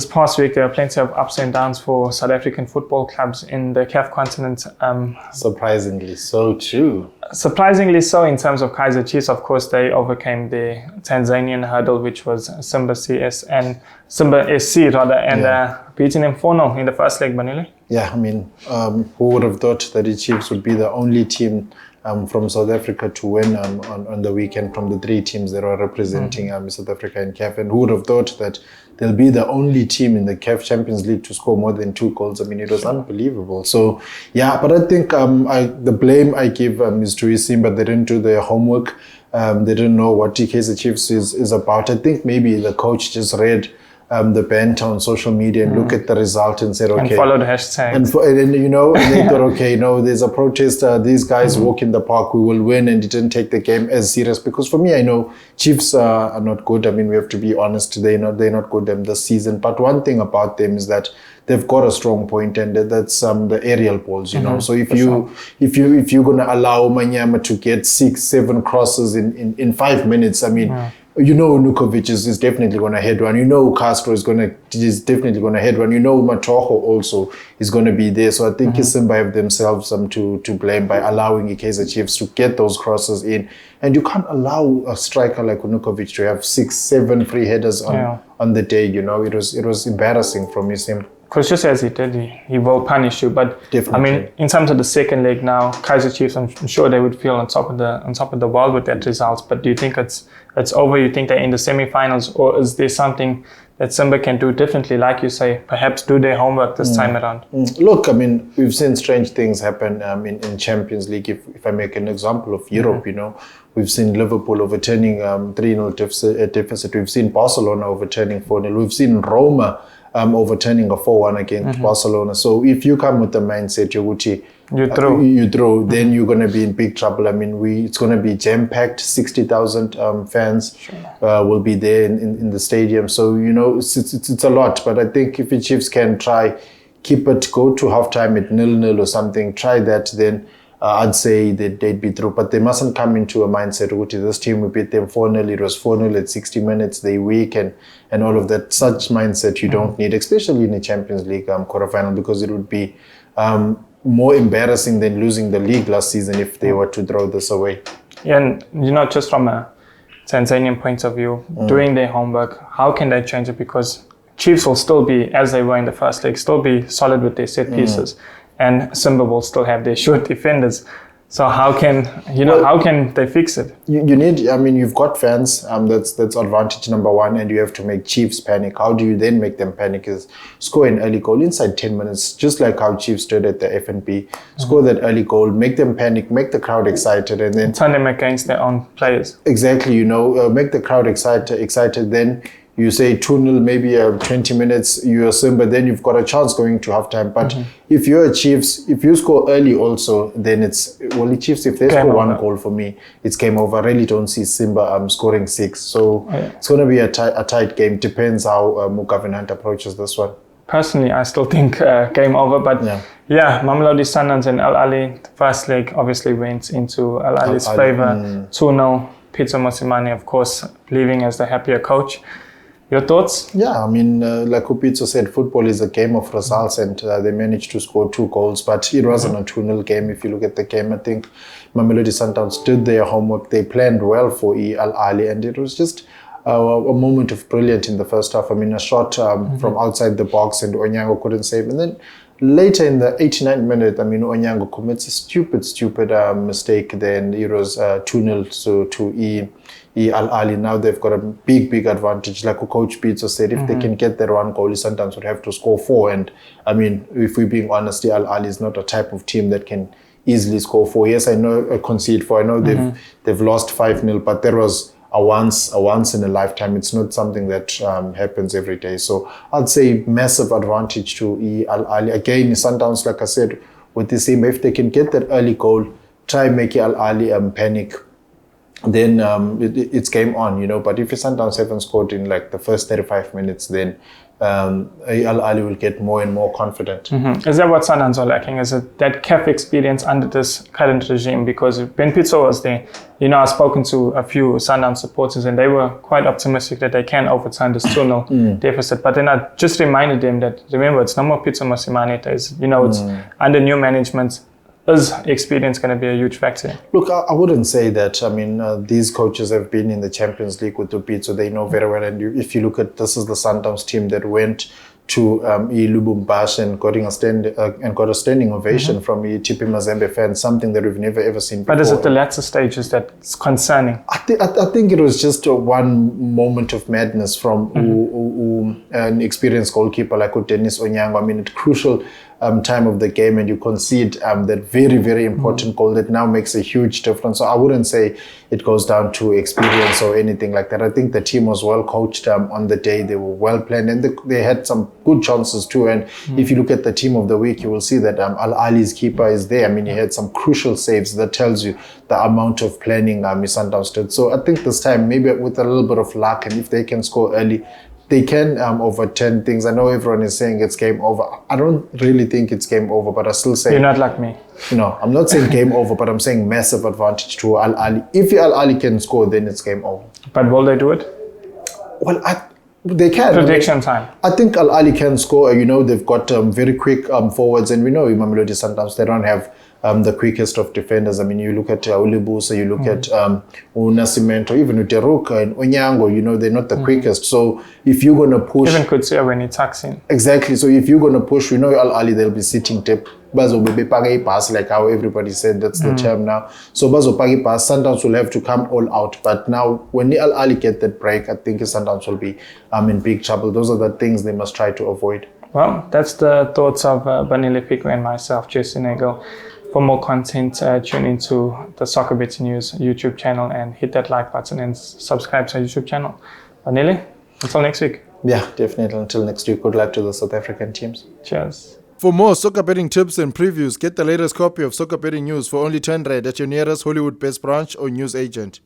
this past week, there are plenty of ups and downs for South African football clubs in the CAF continent. Surprisingly so, too. Surprisingly so in terms of Kaizer Chiefs. Of course, they overcame the Tanzanian hurdle, which was Simba SC, and beating them 4-0 in the first leg, Banele. Yeah, I mean, who would have thought that the Chiefs would be the only team from South Africa to win on the weekend from the 3 teams that are representing South Africa in CAF, and who would have thought that they'll be the only team in the CAF Champions League to score more than 2 goals. I mean, it was unbelievable. So, yeah, but I think the blame I give is to Simba. They didn't do their homework. They didn't know what Kaizer Chiefs is about. I think maybe the coach just read the banter on social media and look at the result and said, okay. And follow the hashtag. And they thought, okay, there's a protest. These guys walk in the park, we will win, and didn't take the game as serious. Because for me, I know Chiefs are not good. I mean, we have to be honest. They're not good this season. But one thing about them is that they've got a strong point, and that's the aerial balls. So if you're gonna allow Manyama to get 6-7 crosses in 5 minutes, I mean. Nukovic is definitely going to head one. Castro is definitely going to head one. Matoho also is going to be there. So I think Simba have themselves to blame by allowing the Kaizer Chiefs to get those crosses in. And you can't allow a striker like Nukovic to have 6-7 free headers on the day. It was embarrassing from him. Because just as he did, he will punish you. But definitely. I mean, in terms of the second leg now, Kaizer Chiefs, I'm sure they would feel on top of the world with that result. But do you think it's over? You think they're in the semi-finals, or is there something that Simba can do differently? Like you say, perhaps do their homework this time around. Look, I mean, we've seen strange things happen in Champions League. If I make an example of Europe, we've seen Liverpool overturning 3-0 deficit. We've seen Barcelona overturning 4-0. We've seen Roma overturning a 4-1 against Barcelona. So if you come with the mindset, you throw, then you're going to be in big trouble. I mean, it's going to be jam-packed. 60,000 fans will be there in the stadium. So, it's a lot. But I think if the Chiefs can try, go to halftime at 0-0 or something, try that, then I'd say that they'd be through. But they mustn't come into a mindset, this team, we beat them 4-0, it was 4-0 at 60 minutes, they weak and all of that. Such mindset you don't need, especially in the Champions League quarterfinal, because it would be more embarrassing than losing the league last season if they were to throw this away. Yeah, and just from a Tanzanian point of view, doing their homework, how can they change it? Because Chiefs will still be, as they were in the first leg, still be solid with their set pieces. And Simba will still have their short defenders. So how can they fix it? You need, I mean, you've got fans. That's advantage number one, and you have to make Chiefs panic. How do you then make them panic? Is score an early goal inside 10 minutes, just like how Chiefs did at the FNP. Score that early goal, make them panic, make the crowd excited, and then turn them against their own players. Exactly, make the crowd excited. Then you say 2-0, maybe 20 minutes, you're Simba, then you've got a chance going to halftime. But if you're a Chiefs, if you score early also, then the Chiefs, if they score one goal for me, it's game over. I really don't see Simba scoring 6. So it's going to be a tight game. Depends how Mugavan Hunt approaches this one. Personally, I still think game over. But Mamelodi Sundowns and Ahly, the first leg obviously went into Ahly's favour. 2-0, Pitso Mosimane, of course, leaving as the happier coach. Your thoughts? Yeah, I mean, like Pitso said, football is a game of results, and they managed to score 2 goals, but it wasn't a 2-0 game. If you look at the game, I think Mamelodi Sundowns did their homework. They planned well for Ahly, and it was just a moment of brilliance in the first half. I mean, a shot from outside the box, and Onyango couldn't save. And then later in the 89th minute, I mean, Onyango commits a stupid mistake. Then it was 2-0 to Ahly. Now they've got a big advantage. Like Coach Pitso said, if they can get that one goal, Sundowns would have to score 4. And I mean, if we're being honest, Ahly is not a type of team that can easily score 4. Yes, I know concede 4. I know they've lost 5-0, but there was a once in a lifetime. It's not something that happens every day. So I'd say massive advantage to Ahly. Again, Sundowns, like I said, with the same, if they can get that early goal, try and make Ahly panic, then it's game on, But if Sundowns haven't scored in like the first 35 minutes, then Al Ahly will get more and more confident. Mm-hmm. Is that what Sundowns are lacking? Is it that CAF experience under this current regime? Because when Pitso was there, I've spoken to a few Sundowns supporters and they were quite optimistic that they can overturn this 2-0 deficit. But then I just reminded them that, remember, it's no more Pitso Mosimane. It's under new management. Is experience going to be a huge factor? Look, I wouldn't say that. I mean, these coaches have been in the Champions League with Pitso, so they know very well. And if you look at, this is the Sundowns team that went to Lubumbashi and got a standing ovation from TP Mazembe fans, something that we've never ever seen before. But is it the latter stages that's concerning? I think it was just one moment of madness from an experienced goalkeeper like Dennis Onyango. I mean, at crucial time of the game, and you concede that very, very important goal that now makes a huge difference. So I wouldn't say it goes down to experience or anything like that. I think the team was well coached on the day. They were well planned, and they had some good chances too. And if you look at the team of the week, you will see that Al Ahly's keeper is there. I mean, he had some crucial saves. That tells you the amount of planning Sundowns did. So I think this time, maybe with a little bit of luck, and if they can score early, they can overturn things. I know everyone is saying it's game over. I don't really think it's game over, but I still say... You're not like me. No, I'm not saying game over, but I'm saying massive advantage to Al Ahly. If Al Ahly can score, then it's game over. But will they do it? Well, they can. Prediction time. I think Al Ahly can score. They've got very quick forwards, and we know Mamelodi Sundowns, they don't have the quickest of defenders. I mean, you look at Ulibusa, you look at Nascimento, even Uteruka and Onyango, they're not the quickest. So if you're going to push... Even Kutsia when he tucks in. Exactly. So if you're going to push, we know Al Ahly, they'll be sitting deep. Bazo Bebe pass, like how everybody said, that's the term now. So Bazo Pagi pass, Sundowns will have to come all out. But now, when Al Ahly get that break, I think Sundowns will be in big trouble. Those are the things they must try to avoid. Well, that's the thoughts of Banele Pikwa and myself, Jesse Nagel. For more content, tune into the Soccer Bets News YouTube channel and hit that like button and subscribe to our YouTube channel. Banele, until next week. Yeah, definitely. Until next week, good luck to the South African teams. Cheers. For more soccer betting tips and previews, get the latest copy of Soccer Betting News for only 10 Rand at your nearest Hollywood-based branch or news agent.